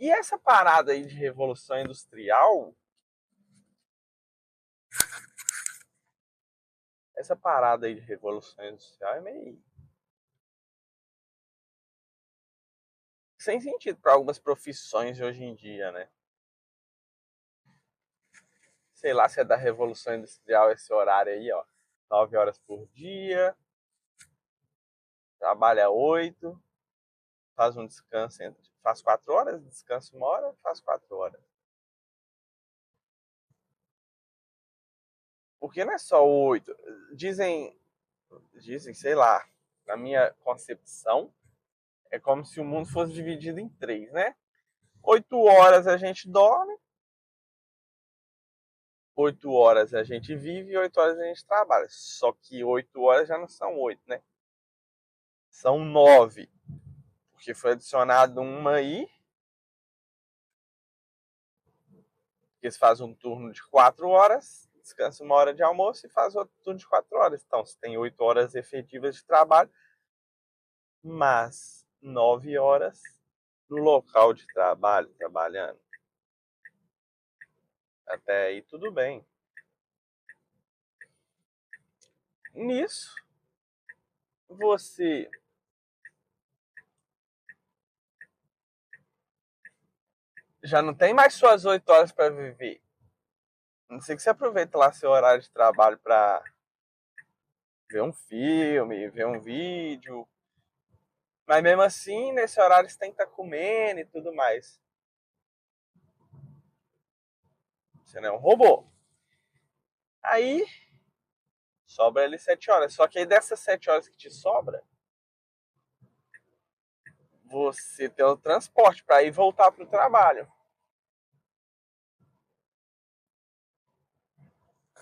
E essa parada aí de revolução industrial, é meio sem sentido para algumas profissões de hoje em dia, né? Sei lá se é da revolução industrial esse horário aí, ó. 9 horas por dia, trabalha 8, faz um descanso, faz 4 horas, descansa 1 hora, faz 4 horas. Porque não é só 8. Dizem, sei lá, na minha concepção, é como se o mundo fosse dividido em 3, né? 8 horas a gente dorme, 8 horas a gente vive e 8 horas a gente trabalha. Só que 8 horas já não são 8, né? São 9. Porque foi adicionado uma aí. Porque você faz um turno de 4 horas, descansa 1 hora de almoço e faz outro turno de 4 horas. Então você tem 8 horas efetivas de trabalho, mas 9 horas no local de trabalho, trabalhando. Até aí tudo bem. Nisso, você já não tem mais suas 8 horas para viver. Não sei que você aproveita lá seu horário de trabalho para ver um filme, ver um vídeo. Mas mesmo assim, nesse horário você tem que estar comendo e tudo mais. Você não é um robô. Aí sobra ali 7 horas. Só que aí dessas 7 horas que te sobra, você tem o transporte para ir voltar para o trabalho.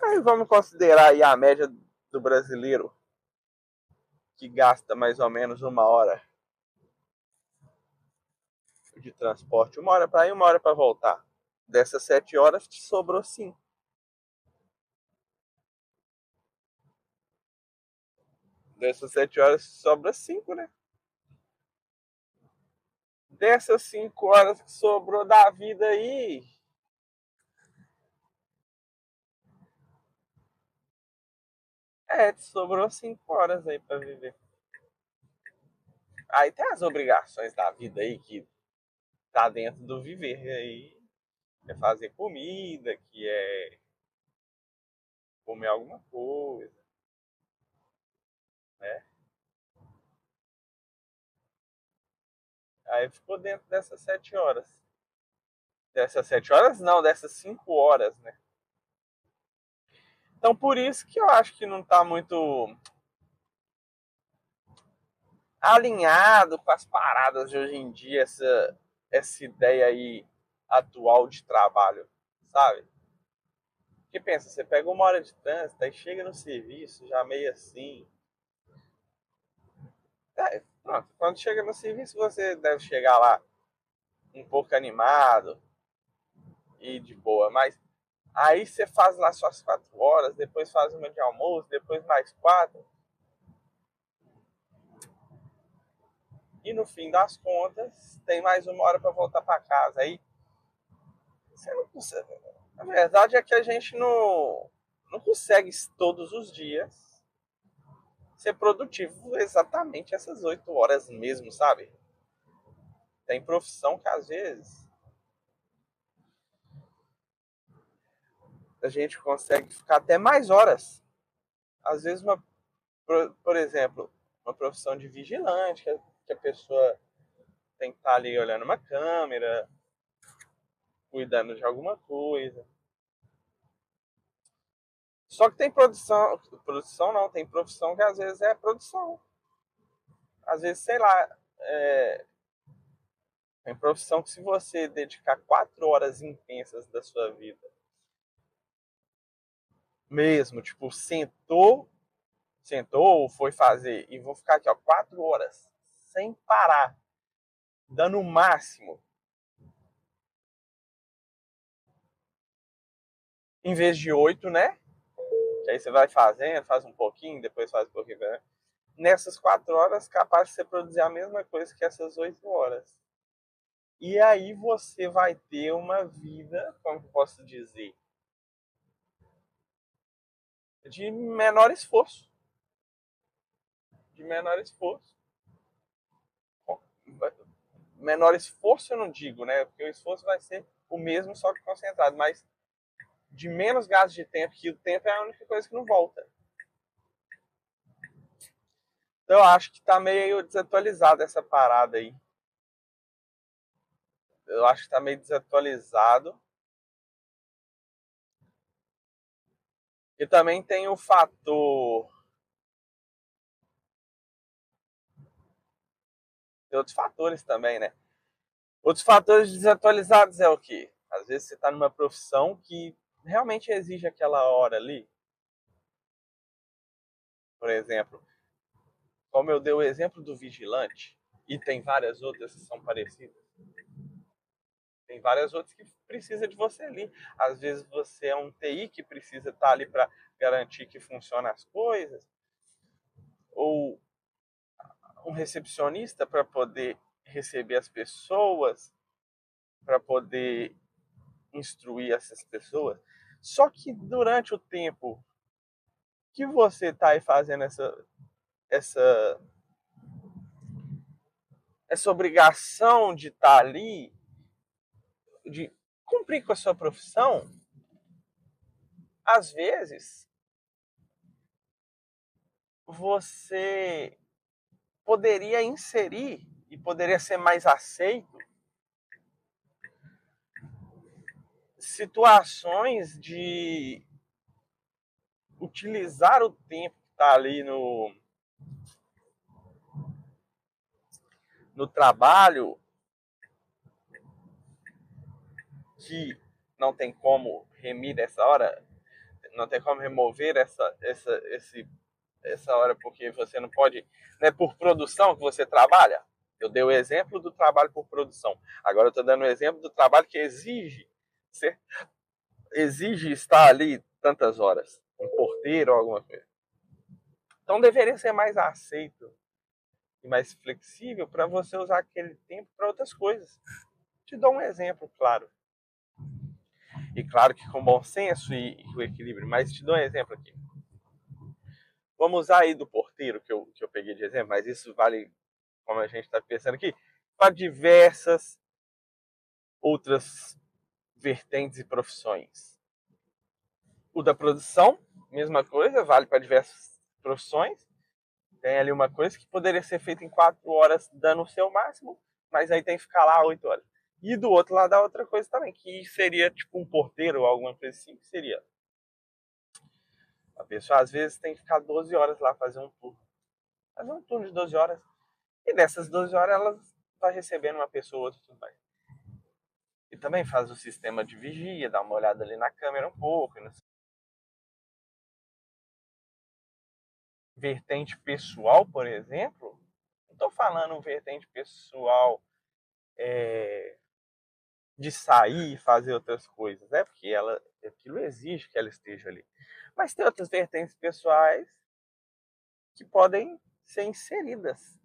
Aí vamos considerar aí a média do brasileiro que gasta mais ou menos 1 hora de transporte. 1 hora para ir, 1 hora para voltar. Dessas 7 horas te sobrou 5. Dessas 7 horas sobra 5, né? Dessas 5 horas que sobrou da vida aí, sobrou 5 horas aí pra viver. Aí tem as obrigações da vida aí que tá dentro do viver. Aí é fazer comida, que é comer alguma coisa, né? Aí ficou dentro dessas 7 horas. Dessas 7 horas? Não, dessas 5 horas, né? Então por isso que eu acho que não tá muito alinhado com as paradas de hoje em dia, essa ideia aí atual de trabalho, sabe? Porque pensa, você pega 1 hora de trânsito, aí chega no serviço já meio assim. Pronto, quando chega no serviço você deve chegar lá um pouco animado e de boa, mas aí você faz lá suas 4 horas, depois faz uma de almoço, depois mais 4. E no fim das contas, tem mais 1 hora para voltar para casa. Aí você não consegue. A verdade é que a gente não consegue todos os dias ser produtivo exatamente essas 8 horas mesmo, sabe? Tem profissão que às vezes a gente consegue ficar até mais horas. Às vezes, por exemplo, uma profissão de vigilante, que a pessoa tem que estar ali olhando uma câmera, cuidando de alguma coisa. Só que tem produção não, tem profissão que às vezes é produção. Às vezes, sei lá, tem profissão que se você dedicar 4 horas intensas da sua vida, mesmo, tipo, sentou, foi fazer, e vou ficar aqui, ó, 4 horas, sem parar, dando o máximo, em vez de 8, né? Que aí você vai fazendo, faz um pouquinho, depois faz um pouquinho, né? Nessas 4 horas, capaz de você produzir a mesma coisa que essas 8 horas. E aí você vai ter uma vida, como eu posso dizer, de menor esforço. De menor esforço. Menor esforço eu não digo, né? Porque o esforço vai ser o mesmo, só que concentrado, mas de menos gasto de tempo, que o tempo é a única coisa que não volta. Então eu acho que tá meio desatualizado essa parada aí. Eu acho que tá meio desatualizado. E também tem o fator. Tem outros fatores também, né? Outros fatores desatualizados é o quê? Às vezes você está numa profissão que realmente exige aquela hora ali. Por exemplo, como eu dei o exemplo do vigilante, e tem várias outras que são parecidas. Tem várias outras que precisa de você ali. Às vezes você é um TI que precisa estar ali para garantir que funcionam as coisas, ou um recepcionista para poder receber as pessoas, para poder instruir essas pessoas. Só que durante o tempo que você está aí fazendo essa, essa obrigação de estar ali, de cumprir com a sua profissão, às vezes você poderia inserir e poderia ser mais aceito situações de utilizar o tempo que está ali no trabalho, que não tem como remir essa hora, não tem como remover essa hora, porque você não pode. Não é por produção que você trabalha. Eu dei o exemplo do trabalho por produção. Agora eu estou dando o exemplo do trabalho que exige estar ali tantas horas. Um porteiro ou alguma coisa. Então deveria ser mais aceito e mais flexível para você usar aquele tempo para outras coisas. Te dou um exemplo, claro. E claro que com bom senso e o equilíbrio, mas te dou um exemplo aqui. Vamos usar aí do porteiro que eu peguei de exemplo, mas isso vale, como a gente está pensando aqui, para diversas outras vertentes e profissões. O da produção, mesma coisa, vale para diversas profissões. Tem ali uma coisa que poderia ser feita em 4 horas, dando o seu máximo, mas aí tem que ficar lá 8 horas. E do outro lado a outra coisa também, que seria tipo um porteiro ou alguma coisa assim, que seria. A pessoa às vezes tem que ficar 12 horas lá fazer um turno. Fazer um turno de 12 horas. E nessas 12 horas ela vai recebendo uma pessoa ou outra tudo mais. E também faz o sistema de vigia, dá uma olhada ali na câmera um pouco. Vertente pessoal, por exemplo, não estou falando vertente pessoal de sair e fazer outras coisas, né? Porque aquilo exige que ela esteja ali. Mas tem outras vertentes pessoais que podem ser inseridas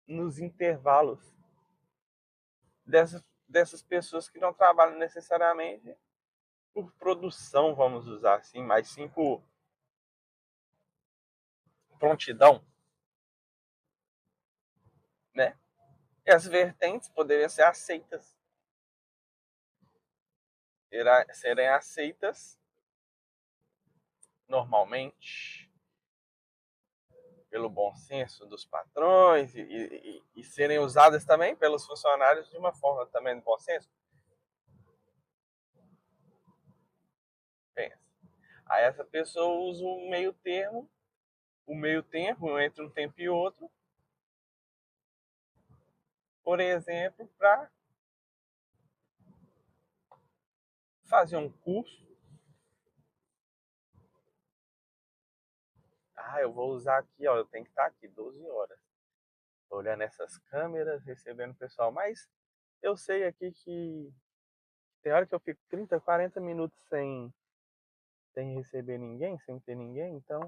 nos intervalos dessas pessoas que não trabalham necessariamente por produção, vamos usar assim, mas sim por prontidão, né? E as vertentes poderiam ser aceitas, serem aceitas normalmente pelo bom senso dos patrões e serem usadas também pelos funcionários de uma forma também do bom senso. Pensa. Aí essa pessoa usa o meio termo entre um tempo e outro, por exemplo, para fazer um curso. Ah, eu vou usar aqui, ó, eu tenho que estar aqui 12 horas, olhando essas câmeras, recebendo o pessoal. Mas eu sei aqui que tem hora que eu fico 30, 40 minutos sem receber ninguém, sem ter ninguém, então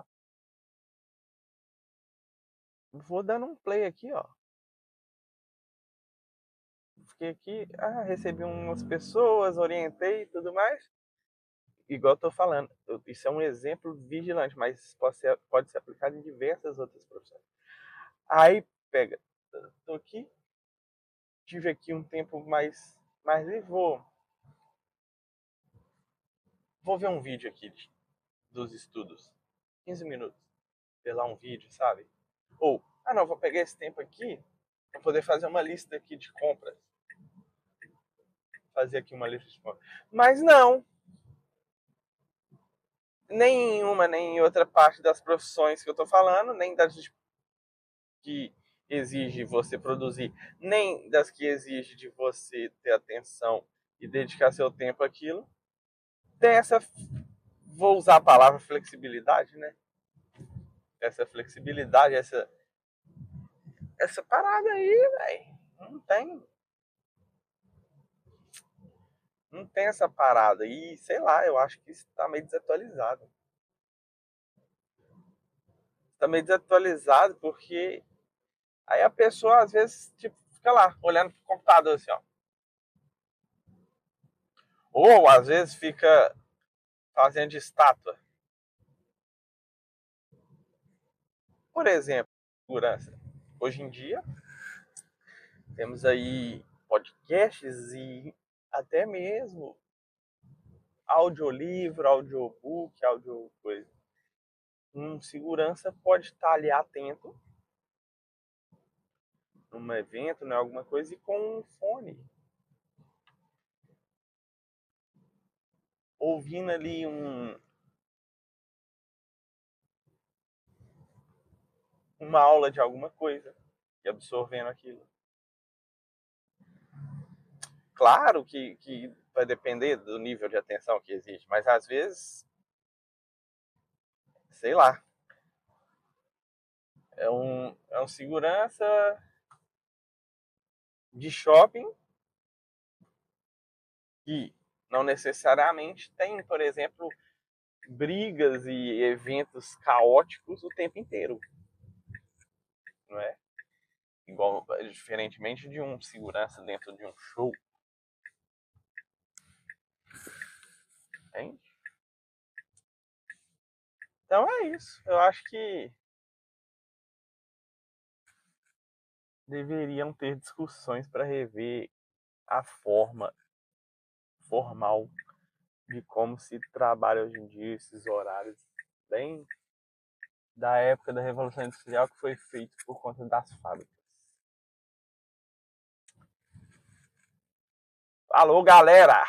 vou dando um play aqui, ó. fiquei aqui, recebi umas pessoas, orientei e tudo mais. Igual eu tô falando, isso é um exemplo vigilante, mas pode ser aplicado em diversas outras profissões. Aí, pega, tô aqui, tive aqui um tempo mais livre, vou ver um vídeo aqui dos estudos. 15 minutos. Ver lá um vídeo, sabe? Ou, não, vou pegar esse tempo aqui para poder fazer uma lista aqui de compras. Fazer aqui uma lista de compras. Mas não. Nem em uma, nem em outra parte das profissões que eu tô falando, nem das que exige você produzir, nem das que exige de você ter atenção e dedicar seu tempo àquilo, tem essa, vou usar a palavra flexibilidade, né? Essa flexibilidade, essa parada aí, velho, não tem essa parada. E sei lá, eu acho que isso tá meio desatualizado. Tá meio desatualizado porque aí a pessoa às vezes tipo, fica lá, olhando pro computador assim, ó. Ou às vezes fica fazendo de estátua. Por exemplo, segurança. Hoje em dia, temos aí podcasts e até mesmo audiolivro, audiobook, audio coisa. Segurança pode estar ali atento num evento, né, alguma coisa, e com um fone. Ouvindo ali uma aula de alguma coisa e absorvendo aquilo. Claro que vai depender do nível de atenção que existe, mas às vezes, sei lá, é um segurança de shopping que não necessariamente tem, por exemplo, brigas e eventos caóticos o tempo inteiro, não é? Igual, diferentemente de um segurança dentro de um show, entende? Então é isso. Eu acho que deveriam ter discussões para rever a forma formal de como se trabalha hoje em dia, esses horários bem da época da Revolução Industrial, que foi feito por conta das fábricas. Alô, galera!